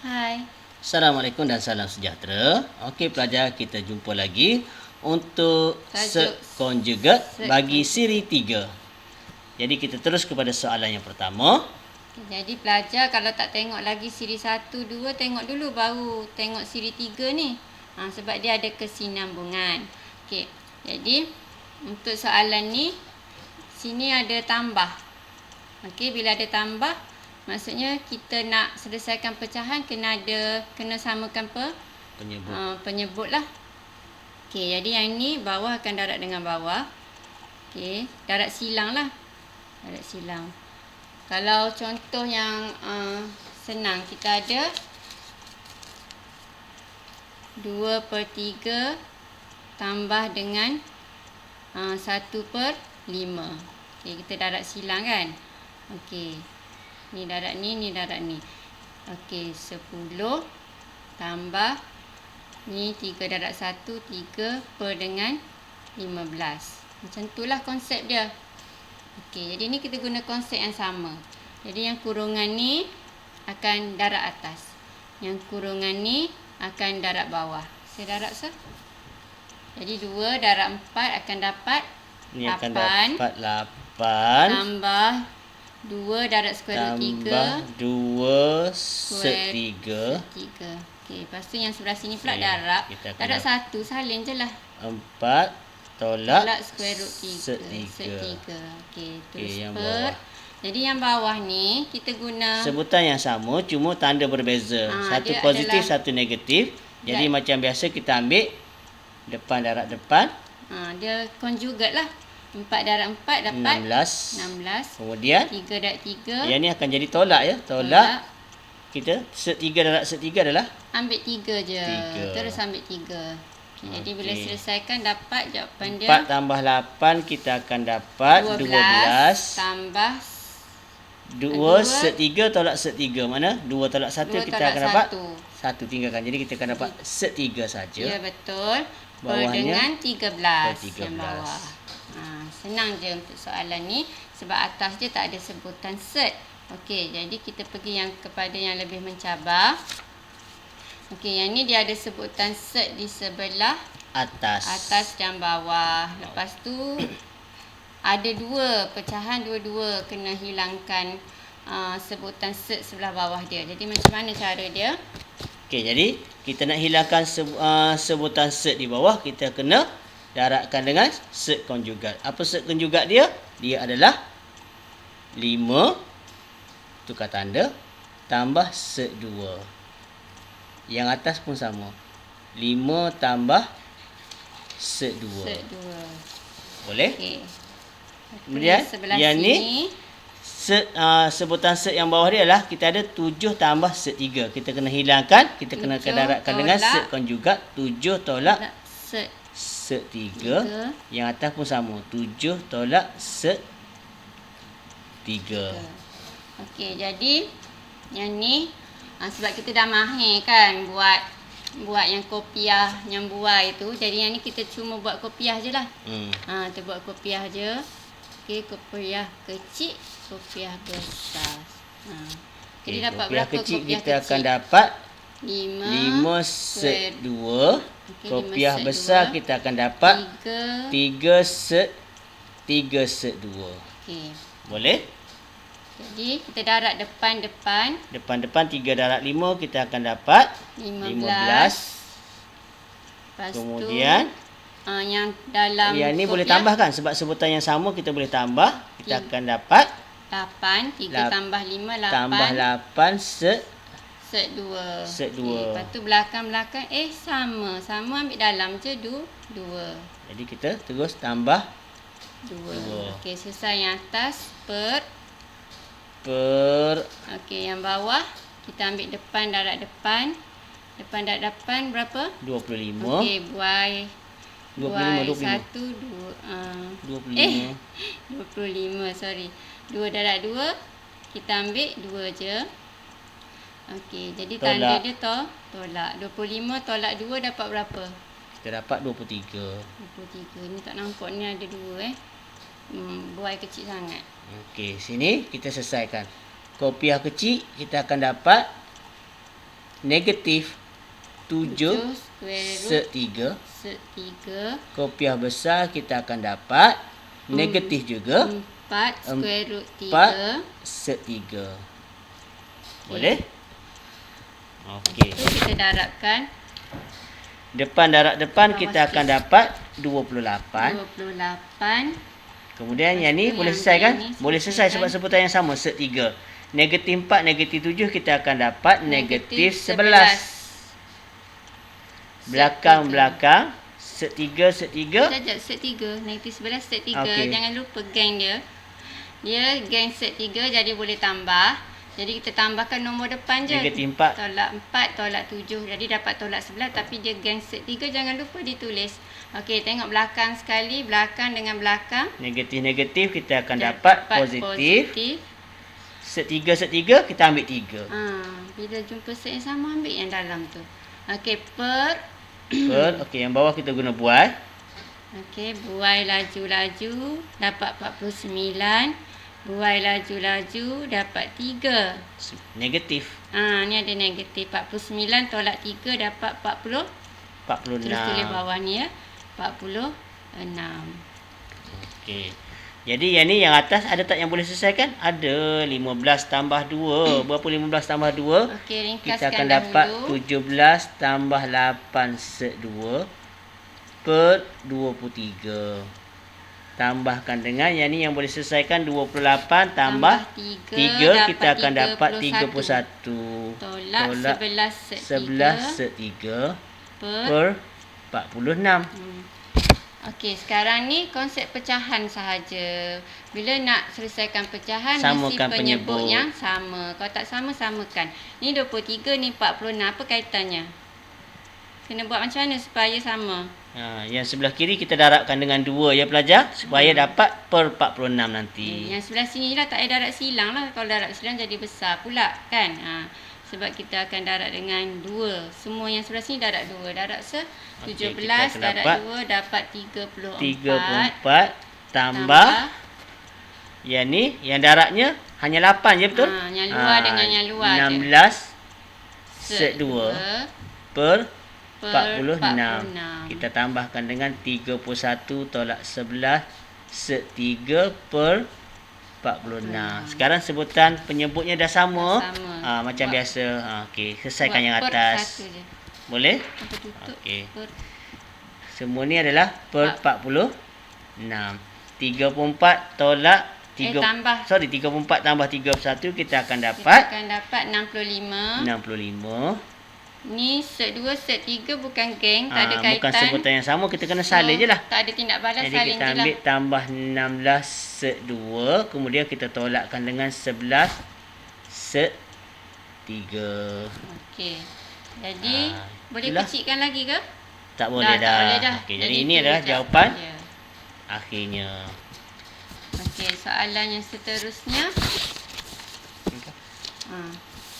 Hai. Assalamualaikum dan salam sejahtera. Okey pelajar, kita jumpa lagi untuk Tajuk conjugate set bagi conjugate. siri 3. Jadi kita terus kepada soalan yang pertama. Jadi pelajar kalau tak tengok lagi siri 1, 2, tengok dulu baru tengok siri 3 ni. Sebab dia ada kesinambungan. Okey. Jadi untuk soalan ni sini ada tambah. Okey, bila ada tambah maksudnya kita nak selesaikan pecahan kena samakan penyebut lah. Okey, jadi yang ni bawah akan darab dengan bawah. Okey, darab silang lah. Darab silang. Kalau contoh yang senang, kita ada 2/3 tambah dengan 1/5. Okey, kita darab silang kan. Okey, ni darab ni, ni darab ni. Okey, 10 tambah ni 3 darab 1, 3 per dengan 15. Macam itulah konsep dia. Okey, jadi ni kita guna konsep yang sama. Jadi yang kurungan ni akan darab atas. Yang kurungan ni akan darab bawah. Saya darab sah. Jadi 2 darab 4 akan dapat Ni 8. akan dapat 8. Tambah 2 darab square root 3. Tambah 2 1/3. Okey, lepas tu yang sebelah sini pula Okey, darab. kita akan Darab 1, salin je lah. 4 tolak Square root 3. 3. Okey, terus Okey, yang per. bawah. Jadi yang bawah ni kita guna Sebutan yang sama, cuma tanda berbeza. Satu dia positif, adalah- satu negatif. Jadi macam biasa kita ambil depan darab depan. dia conjugate lah. 4 darab 4 dapat 16. Kemudian 3 darab 3 yang ni akan jadi tolak ya. Tolak kita set 3 darab set 3 adalah ambil 3 je. 3. Terus ambil 3. Jadi bila selesaikan dapat jawapan dia 4 tambah 8 kita akan dapat 12. tambah 2 set 3 tolak set 3. Mana? 2 tolak 1 2 kita tolak akan dapat 1. 1 tinggalkan. Jadi kita akan dapat set 3 saja. Ya, betul. Bawahnya dengan 13 13. yang bawah. Senang je untuk soalan ni sebab atas dia tak ada sebutan set. Okey, jadi kita pergi yang kepada yang lebih mencabar. Okey, yang ni dia ada sebutan set di sebelah atas dan bawah. Lepas tu ada 2 pecahan, dua-dua kena hilangkan sebutan set sebelah bawah dia. Jadi macam mana cara dia? Okey, jadi kita nak hilangkan sebutan set di bawah, kita kena darabkan dengan set conjugate. Apa set conjugate dia? Dia adalah 5 tukar tanda tambah set 2. Yang atas pun sama. 5 tambah set 2. Set 2. Boleh? Okey. Kemudian sebelah yang sini ni sebutan set yang bawah dia adalah kita ada 7 tambah set 3. Kita kena hilangkan, kita kena darabkan dengan set conjugate. 7 tolak set 3. Yang atas pun sama. 7 tolak set 3. Okey, jadi yang ni sebab kita dah mahir kan buat yang kopiah yang buai tu. Jadi yang ni kita cuma buat kopiah je lah. Kita buat kopiah je. Okey, kopiah kecil, kopiah besar. Jadi dapat kopiah berapa kecil kopiah kita kecil? akan dapat 5 set 2. Okey, Kopiah 5 set besar 2. kita akan dapat 3 set 2. Okey. Boleh? Jadi kita darab depan. Depan 3 darab 5 kita akan dapat 15. 15. Lepas Kemudian tu yang dalam yang ni boleh kopiah, tambahkan sebab sebutan yang sama kita boleh tambah. Kita akan dapat 8. 3 tambah 5 8. tambah 8 set 2. Set 2. Okay, lepas tu belakang sama ambil dalam je 2. Jadi kita terus tambah 2. Okey, selesai yang atas per. Okey, yang bawah kita ambil depan darab depan. Depan darab depan berapa? 25. Okey, buai 25. 1 2 25. 25, sorry. 2 darab 2 kita ambil 2 je. Okey, jadi tanda dia tolak. 25 tolak 2 dapat berapa? Kita dapat 23. 23. Ni tak nampak ni ada 2 buai kecil sangat. Okey, sini kita selesaikan. Kopiah kecil kita akan dapat negatif 7 sek 3. Sek 3. Kopiah besar kita akan dapat negatif juga 4 square root 4 sek 3. Boleh? Okey. Itu kita darabkan. Depan darab depan Bawah kita akan sikit. dapat 28. 28. Kemudian yang ni Lepas tu boleh yang selesai kan? ni Boleh selesai sebab sebutan yang sama, sek 3. Negatif 4, negatif 7 kita akan dapat negatif 11. Belakang-belakang sek 3, sek 3. Sekejap, sek 3. Negatif 11, sek 3. Okey. Jangan lupa geng dia. Dia geng sek 3 jadi boleh tambah. Jadi kita tambahkan nombor depan je. Negatif 4. Tolak 4, tolak 7. Jadi dapat tolak 11 tapi dia geng sek 3. Jangan lupa ditulis. Okey, tengok belakang sekali. Belakang dengan belakang. Negatif-negatif kita akan dapat positif. Sek 3, sek 3 kita ambil 3. Bila jumpa set yang sama, ambil yang dalam tu. Okey, per. Okey, yang bawah kita guna buai. Okey, buai laju-laju dapat 49. Buai laju-laju dapat 3. Negatif Ni ada negatif 49 tolak 3 dapat 40. 46. Tulis bawah ni ya. 46. Okey. Jadi yang ni yang atas ada tak yang boleh selesaikan? Ada. 15 tambah 2. Berapa 15 tambah 2? Okey, ringkaskan Kita akan dapat dahulu. 17 tambah 8 sek 2 per 23. Tambahkan dengan yang ni yang boleh selesaikan 28 tambah 3 kita akan dapat 31. Tolak 11 sek 11 sek 3 per 46. Okey, sekarang ni konsep pecahan sahaja. Bila nak selesaikan pecahan, Samakan mesti penyebut penyebut. yang sama. Kalau tak sama, samakan. Ni 23, ni 46. Apa kaitannya? Kena buat macam mana supaya sama? Yang sebelah kiri kita darabkan dengan 2 ya pelajar supaya dapat per 46 nanti. Yang sebelah sini lah tak payah darab silang lah. Kalau darab silang jadi besar pula kan. Sebab kita akan darab dengan 2. Semua yang sebelah sini darab 2. Darab 17 darab 2 dapat 34. Tambah yang ni yang darabnya hanya 8 je betul? Yang luar dengan yang luar 16 sek 2 per 46. Kita tambahkan dengan 31 tolak 11 sek 3 per 46. Sekarang sebutan penyebutnya dah sama. Macam biasa. Okey, selesaikan yang atas. Boleh? Okey. Semua ni adalah per 46. 34 tolak 34 tambah 31 kita akan dapat 65. Ni set 2, set 3 bukan geng, tak ada kaitan. Bukan sebutan yang sama, kita kena salin je lah. Tak ada tindak balas, jadi salin je kita lah. ambil tambah 16 set 2, kemudian kita tolakkan dengan 11 set 3. Okey. Jadi boleh itulah. kecilkan lagi ke? Tak boleh dah. Tak boleh dah. Okey, jadi ini adalah jawapan akhirnya. Okey, soalan yang seterusnya.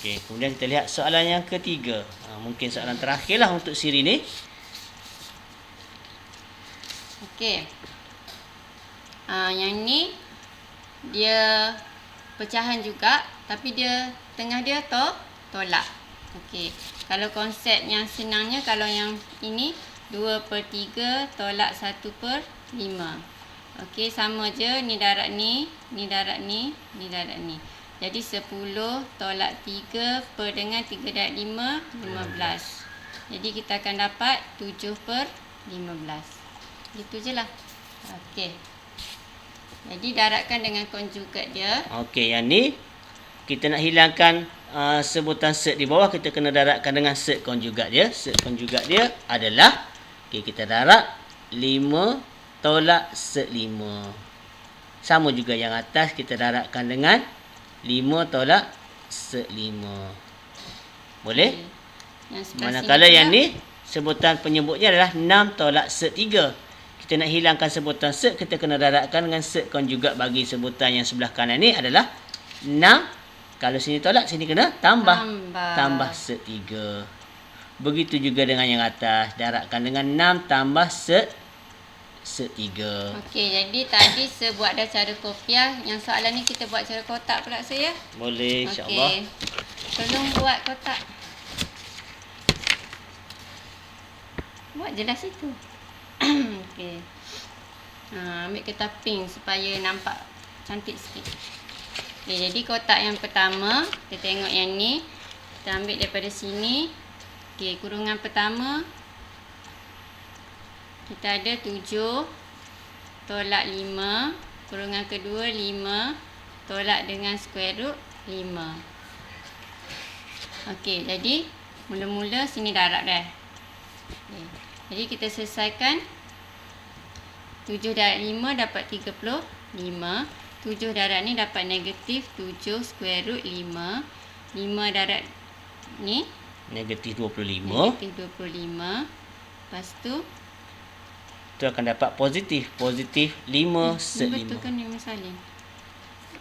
Okey, kemudian kita lihat soalan yang ketiga. Mungkin soalan terakhirlah untuk siri ni. Okey. Yang ni dia pecahan juga tapi dia tengah dia tolak. Okey. Kalau konsep yang senangnya kalau yang ini 2/3 tolak 1/5. Okey, sama je ni darab ni, ni darab ni, ni darab ni. Jadi 10 tolak 3 per dengan 3 darab 5, 15. Jadi kita akan dapat 7/15. Gitu je lah. Okey. Jadi darabkan dengan konjugat dia. Okey, yang ni kita nak hilangkan sebutan set di bawah, kita kena darabkan dengan set konjugat dia. Set konjugat dia adalah, okey, kita darab 5 tolak set 5. Sama juga yang atas, kita darabkan dengan 5 tolak set 5. Boleh? Manakala yang ni sebutan penyebutnya adalah 6 tolak set 3. Kita nak hilangkan sebutan set, kita kena darabkan dengan set konjugat bagi sebutan yang sebelah kanan ni adalah 6. Kalau sini tolak, sini kena tambah set 3. Begitu juga dengan yang atas, darabkan dengan 6 tambah set 3. Okey, jadi tadi saya buat dah cara kopiah. Yang soalan ni kita buat cara kotak pula saya. Boleh, insya-Allah. Okey. Tolong buat kotak. Buat je lah situ. Okey. Ambil kertas pink supaya nampak cantik sikit. Okey, jadi kotak yang pertama, kita tengok yang ni. Kita ambil daripada sini. Okey, kurungan pertama kita ada 7 tolak 5. Kurungan kedua 5 tolak dengan square root 5. Okey, jadi mula-mula sini darab dah. Okay. Jadi kita selesaikan 7 darab 5 dapat 35. 7 darab ni dapat negatif 7 square root 5. 5 darab ni negatif 25. Negatif 25. Lepas tu akan dapat positif 5 set 5. Betul kan 5 salin?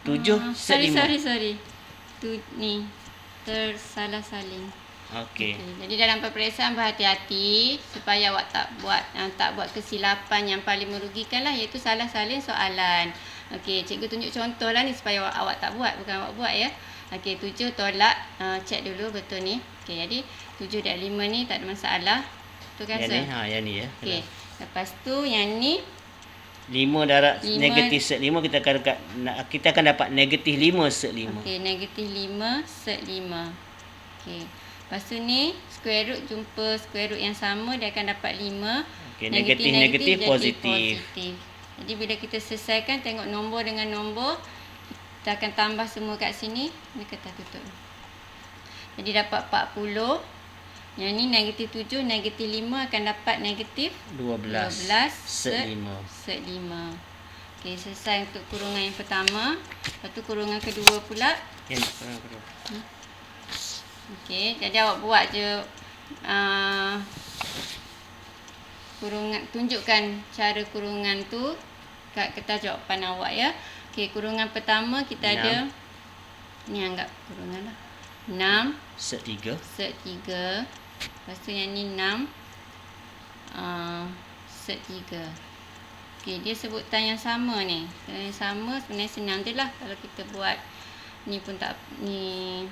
7 set 5. Sorry. Ni tersalah salin. Okey. Jadi dalam peperiksaan berhati-hati supaya awak tak buat kesilapan yang paling merugikan lah, iaitu salah salin soalan. Okey, cikgu tunjuk contoh lah ni supaya awak tak buat, bukan awak buat ya. Okey, 7 tolak, cek dulu betul ni. Okey, jadi 7 dan 5 ni tak ada masalah. Betul kan, Yang ni, yang ni ya. Okey, lepas tu yang ni 5 darab negatif set 5, kita akan dapat negatif 5 set 5. Okey, negatif 5 set 5. Okey. Lepas tu ni square root jumpa square root yang sama, dia akan dapat 5. Okey, negatif positif. Jadi bila kita selesaikan, tengok nombor dengan nombor, kita akan tambah semua kat sini. Ni kertas tutup. Jadi dapat 40. Yang ni negatif 7, negatif 5 akan dapat negatif 12 set 5. Set 5. Okey, selesai untuk kurungan yang pertama. Lepas tu kurungan kedua pula. Yang kedua. Okey, jadi awak buat je kurungan, tunjukkan cara kurungan tu kat kertas jawapan awak ya. Okey, kurungan pertama kita 6. Ada ni, anggap kurungan lah. 6 set 3. Set 3. Lepas tu yang ni 6 set 3. Okey, dia sebutan yang sama ni. Yang sama sebenarnya senang je lah. Kalau kita buat ni pun tak, ni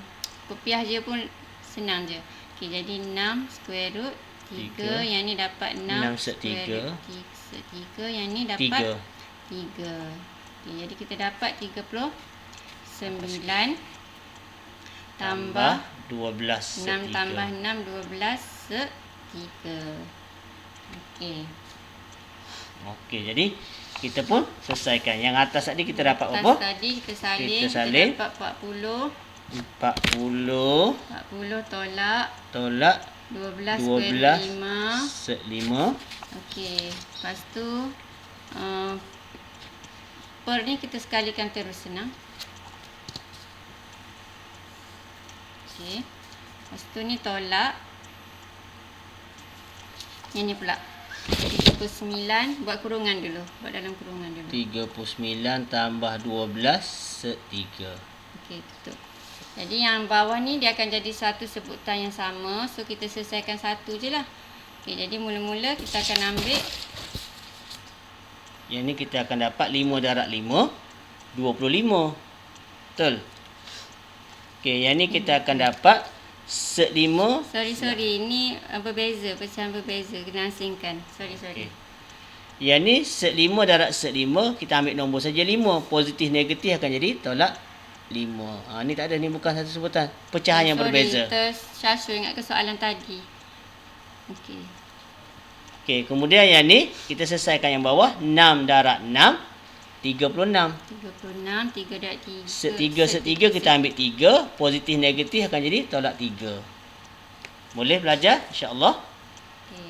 kopiah je pun senang je. Okey, jadi 6 square root 3. Yang ni dapat 6 set 3. Set 3. Yang ni dapat 3. Okey, jadi kita dapat 39 tambah 12 set 6 3. tambah 6, 12 set 3. Okey. Okey, jadi kita pun selesaikan. Yang atas tadi kita dapat atas apa? Tadi kita salin. Kita salin. Kita dapat 40. 40 tolak 12 set 5. Okey. Lepas tu per ni kita sekalikan terus, senang. Okey. Lepas tu ni tolak. Yang ni pula 39, buat kurungan dulu. Buat dalam kurungan dulu. 39 tambah 12 set 3. Okey, tutup. Jadi yang bawah ni dia akan jadi satu sebutan yang sama. So kita selesaikan satu je lah. Okey, jadi mula-mula kita akan ambil. Yang ni kita akan dapat 5 darab 5, 25. Betul? Okey, yang ni kita akan dapat set 5. Sorry. Ni berbeza. Pecahan berbeza. Kena asingkan. Sorry. Okay. Yang ni set 5 darab set 5. Kita ambil nombor saja 5. Positif negatif akan jadi tolak 5. Ni tak ada. Ni bukan satu sebutan. Pecahan yang berbeza. Syashu ingat ke soalan tadi. Okey. Okey, kemudian yang ni kita selesaikan yang bawah. 6 darab 6, 36. 36, 3 darab 3. Set 3 kita ambil 3. Positif negatif akan jadi tolak 3. Boleh belajar insya-Allah. Okey.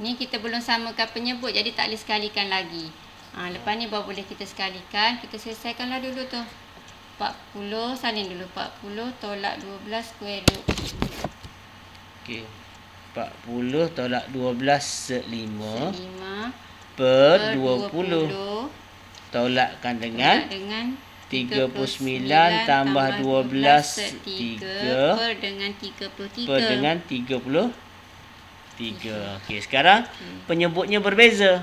Ni kita belum samakan penyebut, jadi tak boleh sekalikan lagi. Lepas ni baru boleh kita sekalikan. Kita selesaikanlah dulu tu. 40, salin dulu. 40 tolak 12 square root. Okey. 40 tolak 12 set 5 per 20. Tolakkan dengan 39 tambah 12 set 3 per dengan 33. Per dengan 33. Okey, sekarang penyebutnya berbeza.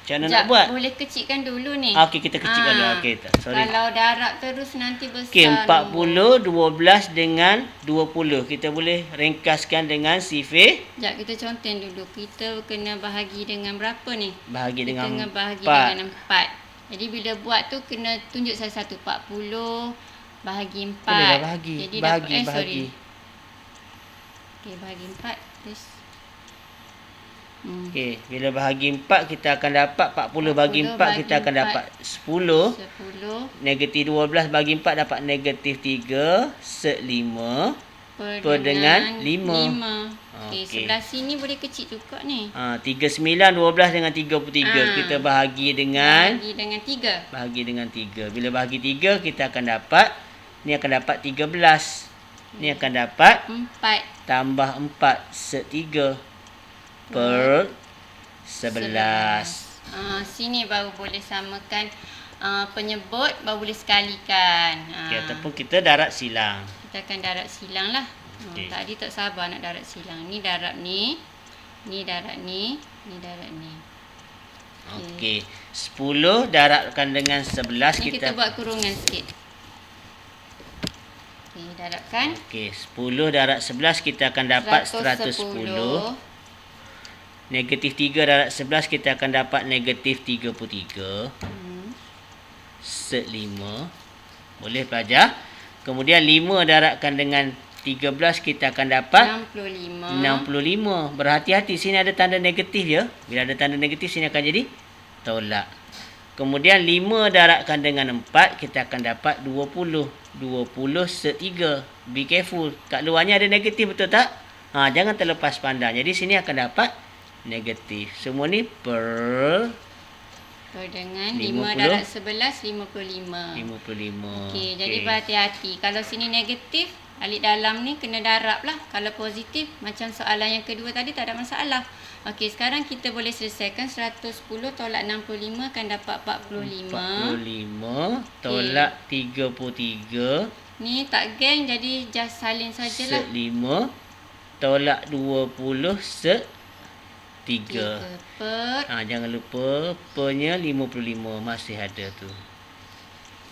Macam mana nak buat? Boleh kecilkan dulu ni. Okey, kita kecilkan dulu. Okey, sorry. Kalau darab terus nanti besar. Okey, 40, 12 dengan 20. Kita boleh ringkaskan dengan sifir. Sekejap, kita contoh dulu. Kita kena bahagi dengan berapa ni? Bahagi dengan 4. Kita kena bahagi dengan 4. Jadi bila buat tu kena tunjuk salah satu. 40 bahagi 4. Boleh dah bahagi. Jadi bahagi. sorry. Okey, bahagi 4. Terus. Okey, bila bahagi 4 kita akan dapat 40 bagi 4 kita akan dapat 10. Negatif 12 bagi 4 dapat negatif 3 set 5 per dengan 5. Okey, sebelah sini boleh kecil juga ni. 39 12 dengan 33 kita bahagi dengan 3. Bahagi dengan 3. Bila bahagi 3 kita akan dapat ni akan dapat 13. Ni akan dapat 4 tambah 4 set 3 per 11. Sini baru boleh samakan penyebut, baru boleh sekalikan. Okey, ataupun kita darab silang. Kita akan darab silang lah. Okey. Tadi tak sabar nak darab silang. Ni darab ni. Ni darab ni. Ni darab ni. Okey. 10 darabkan dengan 11 ni kita buat kurungan sikit. Okey, darabkan. Okey, 10 darab 11 kita akan dapat 110. Negatif 3 darab 11 kita akan dapat negatif 33. Set 5. Boleh pelajar. Kemudian 5 darabkan dengan 13 kita akan dapat 65. Berhati-hati, sini ada tanda negatif ya. Bila ada tanda negatif sini akan jadi tolak. Kemudian 5 darabkan dengan 4 kita akan dapat 20. 20 set 3. Be careful. Kat luarnya ada negatif, betul tak? Jangan terlepas pandang. Jadi sini akan dapat negatif. Semua ni per dengan 5 darab 11 55. Okey, jadi berhati-hati. Kalau sini negatif, alik dalam ni kena darab lah. Kalau positif, macam soalan yang kedua tadi tak ada masalah. Okey, sekarang kita boleh selesaikan 110 tolak 65 akan dapat 45. 45 tolak 33. Ni tak geng, jadi just salin sajalah. Set 5 tolak 20 set 3 per jangan lupa pernya 55 masih ada tu.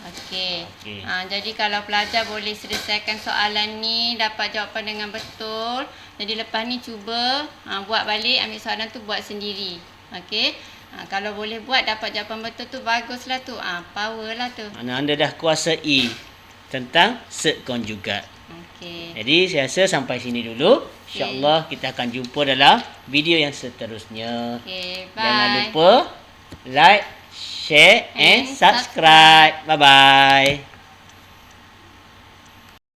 Okey. Jadi kalau pelajar boleh selesaikan soalan ni, dapat jawapan dengan betul. Jadi lepas ni cuba buat balik, ambil soalan tu buat sendiri. Okey. Kalau boleh buat dapat jawapan betul tu baguslah tu. Power lah tu. Anda dah kuasai tentang set konjugat. Okey. Jadi saya rasa sampai sini dulu. InsyaAllah kita akan jumpa dalam video yang seterusnya. Okay, bye. Jangan lupa like, share and subscribe. Bye-bye.